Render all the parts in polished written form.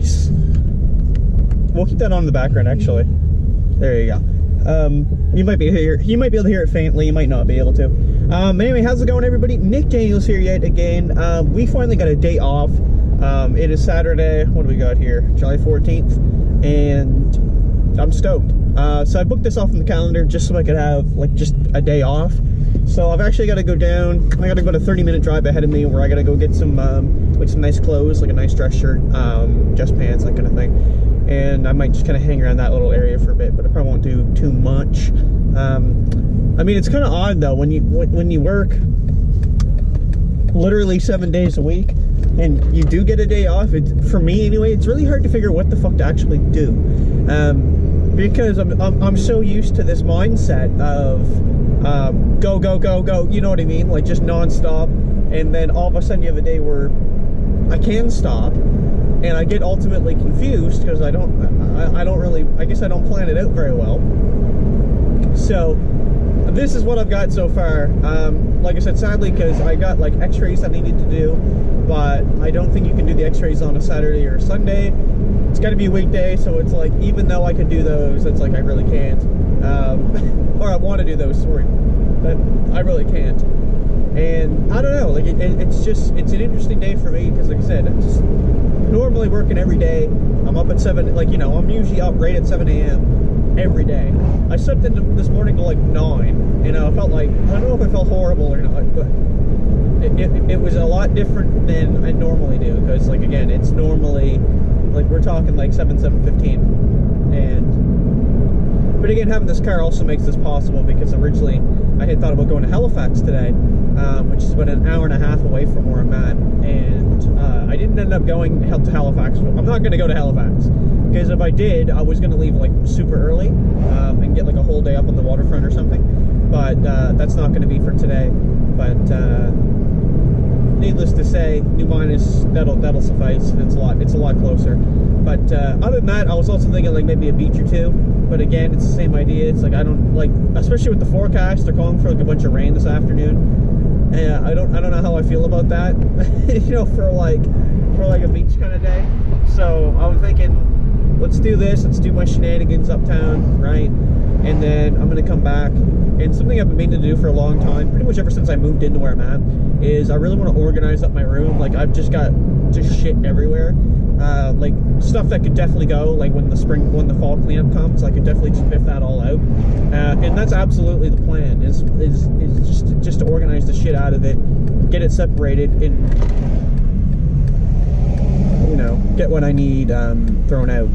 Nice. We'll keep that on in the background, actually. There you go. You might be able to hear it faintly. You might not be able to. Anyway, how's it going, everybody? Nick Daniels here yet again. We finally got a day off. It is Saturday. What do we got here? July 14th, and I'm stoked. So I booked this off in the calendar just so I could have like just a day off. So I've actually got to go down. I got to go to a 30-minute drive ahead of me where I got to go get some like some nice clothes, like a nice dress shirt, dress pants, that kind of thing. And I might just kind of hang around that little area for a bit, but I probably won't do too much. I mean, it's kind of odd though when you work literally 7 days a week and you do get a day off. For me anyway, it's really hard to figure out what the fuck to actually do, because I'm so used to this mindset of go go go go. You know what I mean? Like just non-stop, and then all of a sudden you have a day where I can stop. And I get ultimately confused because I don't really, I guess I don't plan it out very well. So this is what I've got so far. Like I said, sadly, because I got like x-rays that I needed to do, but I don't think you can do the x-rays on a Saturday or a Sunday. It's got to be a weekday, so it's like, even though I could do those, it's like I really can't. Or I want to do those, sorry, but I really can't. And I don't know, like it's an interesting day for me because, like I said, I'm just normally working every day. I'm up at 7, like, you know, I'm usually up right at 7 a.m. every day. I slept in this morning to like 9. You know, I felt like, I don't know if I felt horrible or not, but it was a lot different than I normally do because, like, again, it's normally, like, we're talking like 7:15. But again, having this car also makes this possible because originally I had thought about going to Halifax today, which is about an hour and a half away from where I'm at, and I didn't end up going to Halifax. I'm not going to go to Halifax because if I did, I was going to leave like super early and get like a whole day up on the waterfront or something, but that's not going to be for today. But needless to say, New Minas, that'll suffice, and it's a lot closer. But other than that, I was also thinking like maybe a beach or two. But again, it's the same idea. It's like I don't like, especially with the forecast, they're calling for like a bunch of rain this afternoon. And I don't know how I feel about that. You know, for like a beach kind of day. So I was thinking, let's do this. Let's do my shenanigans uptown, right? And then I'm gonna come back. And something I've been meaning to do for a long time, pretty much ever since I moved into where I'm at, is I really want to organize up my room. Like I've just got just shit everywhere. Like stuff that could definitely go, like when the fall cleanup comes, I could definitely just biff that all out. And that's absolutely the plan, is just to organize the shit out of it, get it separated, and, you know, get what I need thrown out,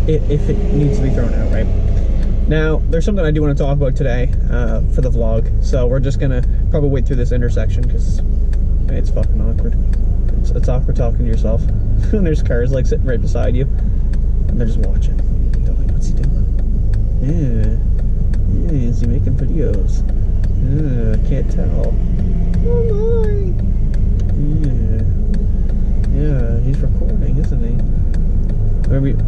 if it needs to be thrown out, right? Now, there's something I do want to talk about today for the vlog, so we're just gonna probably wait through this intersection because it's fucking awkward. It's awkward talking to yourself when there's cars like sitting right beside you and they're just watching. They're like, what's he doing? Yeah, is he making videos? I can't tell. Oh my! Yeah, he's recording, isn't he? Maybe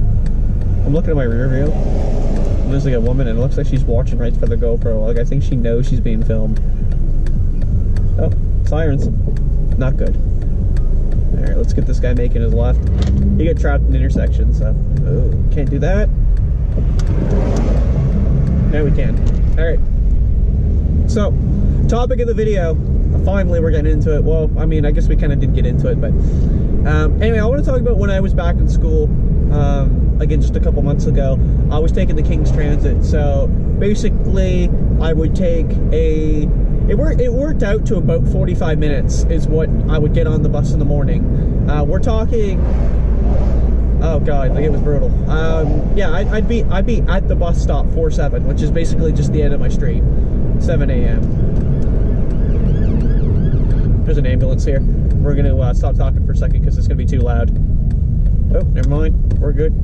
I'm looking at my rear view. And there's like a woman, and it looks like she's watching right for the GoPro. Like I think she knows she's being filmed. Oh, sirens! Not good. Alright, let's get this guy making his left. He got trapped in the intersection, so can't do that. Now we can. Alright. So, topic of the video. Finally, we're getting into it. Well, I mean, I guess we kind of did get into it, but anyway, I want to talk about when I was back in school. Again, just a couple months ago, I was taking the King's Transit. So, basically, I would take it worked out to about 45 minutes is what I would get on the bus in the morning. We're talking, oh god, like it was brutal. Yeah, I'd be at the bus stop 4-7, which is basically just the end of my street, 7 a.m. There's an ambulance here. We're gonna stop talking for a second because it's gonna be too loud. Oh, never mind, we're good.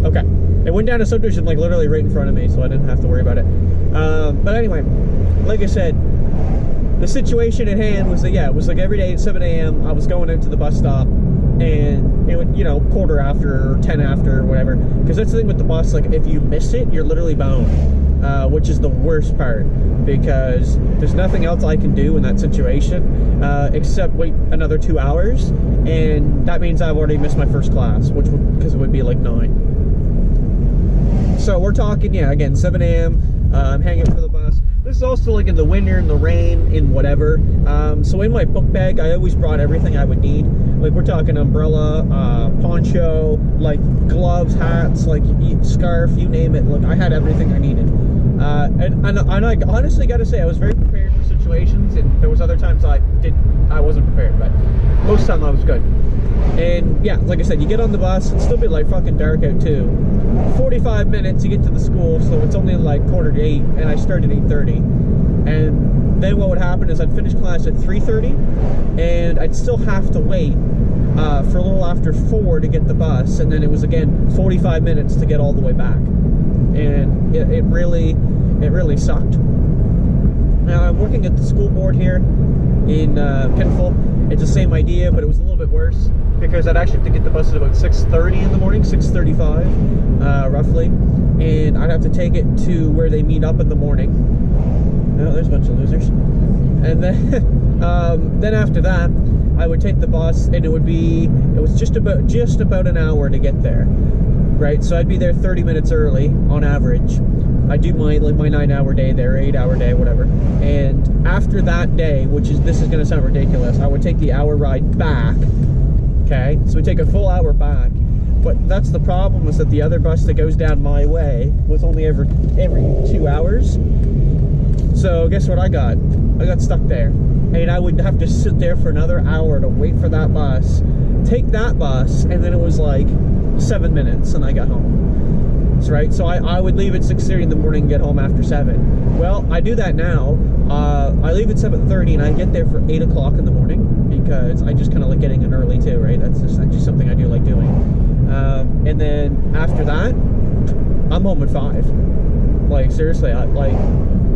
Okay, it went down a subdivision like literally right in front of me, so I didn't have to worry about it. But anyway, like I said, the situation at hand was that, yeah, it was like every day at 7 a.m. I was going out to the bus stop, and it would, you know, quarter after or 10 after or whatever, because that's the thing with the bus, like if you miss it, you're literally bound. which is the worst part, because there's nothing else I can do in that situation except wait another 2 hours, and that means I've already missed my first class, which would, because it would be like 9. So we're talking, yeah, again, 7 a.m. I'm hanging for the bus. This is also like in the winter, in the rain, in whatever. So in my book bag, I always brought everything I would need. Like we're talking umbrella, poncho, like gloves, hats, like scarf, you name it. Look, I had everything I needed. And I honestly got to say, I was very prepared for situations, and there was other times I wasn't prepared, but most of the time I was good. And yeah, like I said, you get on the bus, it'd still be like fucking dark out too. 45 minutes, you get to the school, so it's only like 7:45, and I started at 8:30. And then what would happen is I'd finish class at 3:30, and I'd still have to wait for a little after 4 to get the bus, and then it was again 45 minutes to get all the way back. And it really sucked. Now I'm working at the school board here in Pinful. It's the same idea, but it was a little bit worse, because I'd actually have to get the bus at about 6:30 in the morning, 6:35 roughly, and I'd have to take it to where they meet up in the morning. Oh, there's a bunch of losers. And then then after that, I would take the bus, and it was just about an hour to get there, right? So I'd be there 30 minutes early on average. I do my 9-hour day there, 8-hour day, whatever. And after that day, this is gonna sound ridiculous, I would take the hour ride back. Okay, so we take a full hour back. But that's the problem, is that the other bus that goes down my way was only every 2 hours. So guess what I got? I got stuck there. And I would have to sit there for another hour to wait for that bus, take that bus, and then it was like 7 minutes and I got home. That's right, so I would leave at 6:30 in the morning and get home after 7. Well, I do that now. I leave at 7:30 and I get there for 8 o'clock in the morning, because I just kind of like getting in early too, right? That's just actually something I do like doing. And then after that, I'm home at 5. Like seriously,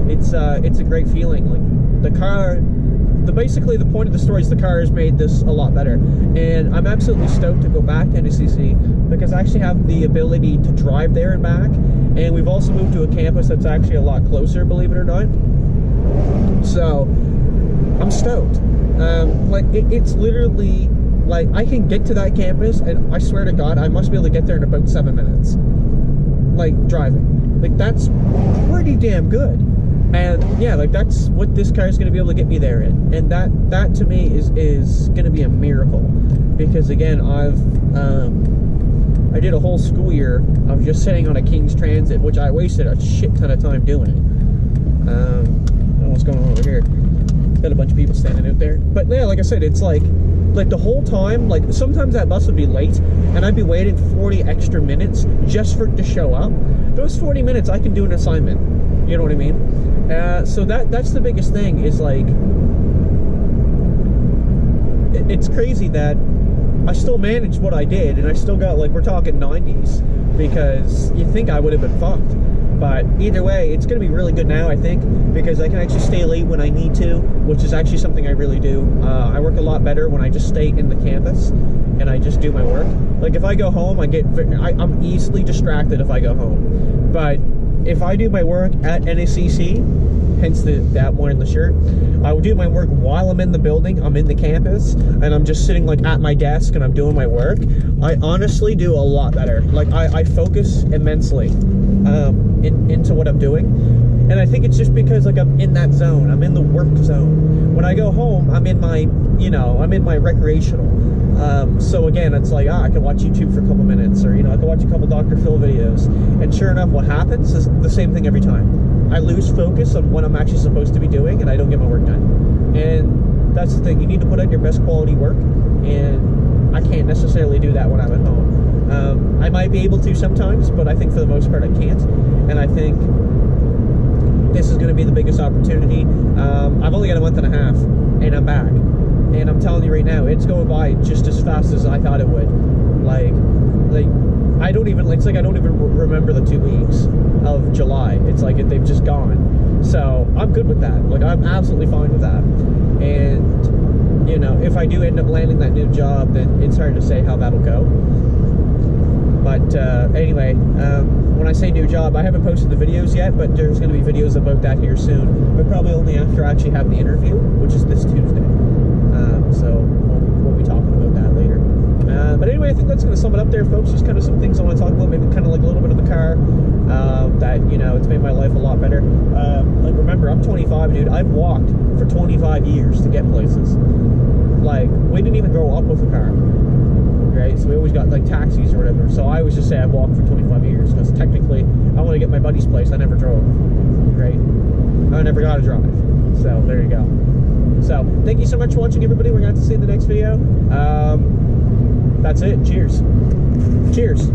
it's a great feeling. Like basically the point of the story is the car has made this a lot better, and I'm absolutely stoked to go back to NCC, because I actually have the ability to drive there and back, and we've also moved to a campus that's actually a lot closer, believe it or not. So I'm stoked. It's literally like I can get to that campus, and I swear to God, I must be able to get there in about 7 minutes, like driving. Like that's pretty damn good. And yeah, like that's what this car is going to be able to get me there in, and that to me is going to be a miracle, because again, I did a whole school year of just sitting on a King's Transit, which I wasted a shit ton of time doing. I don't know what's going on over here. Got a bunch of people standing out there, but yeah, like I said, it's like the whole time, like sometimes that bus would be late, and I'd be waiting 40 extra minutes just for it to show up. Those 40 minutes, I can do an assignment. You know what I mean? So that's the biggest thing, is like, it's crazy that I still managed what I did, and I still got, like, we're talking 90s, because you think I would have been fucked. But either way, it's going to be really good now, I think, because I can actually stay late when I need to, which is actually something I really do. I work a lot better when I just stay in the campus and I just do my work. Like if I go home, I'm easily distracted if I go home. But if I do my work at NACC, hence that one in the shirt, I will do my work while I'm in the building, I'm in the campus, and I'm just sitting like at my desk and I'm doing my work. I honestly do a lot better. Like I focus immensely into what I'm doing. And I think it's just because like I'm in that zone, I'm in the work zone. When I go home, I'm in my, I'm in my recreational. So again, it's like, I can watch YouTube for a couple minutes, or, I can watch a couple Dr. Phil videos. And sure enough, what happens is the same thing every time. I lose focus on what I'm actually supposed to be doing, and I don't get my work done. And that's the thing, you need to put out your best quality work, and I can't necessarily do that when I'm at home. I might be able to sometimes, but I think for the most part I can't. And I think this is going to be the biggest opportunity. I've only got a month and a half, and I'm back. And I'm telling you right now, it's going by just as fast as I thought it would. Like I don't even remember the 2 weeks of July. It's like they've just gone. So I'm good with that. Like I'm absolutely fine with that. And if I do end up landing that new job, then it's hard to say how that'll go. But anyway, when I say new job, I haven't posted the videos yet, but there's going to be videos about that here soon. But probably only after I actually have the interview, which is this Tuesday. So we'll be talking about that later. But anyway, I think that's going to sum it up there, folks. Just kind of some things I want to talk about. Maybe kind of like a little bit of the car. That, you know, it's made my life a lot better. Like, remember, I'm 25, dude. I've walked for 25 years to get places. Like, we didn't even grow up with a car. Right, so we always got like taxis or whatever. So I always just say I walked for 25 years because technically I want to get my buddy's place. I never drove. Right, I never got to drive. So there you go. So thank you so much for watching, everybody. We're going to have to see you in the next video. That's it. Cheers. Cheers.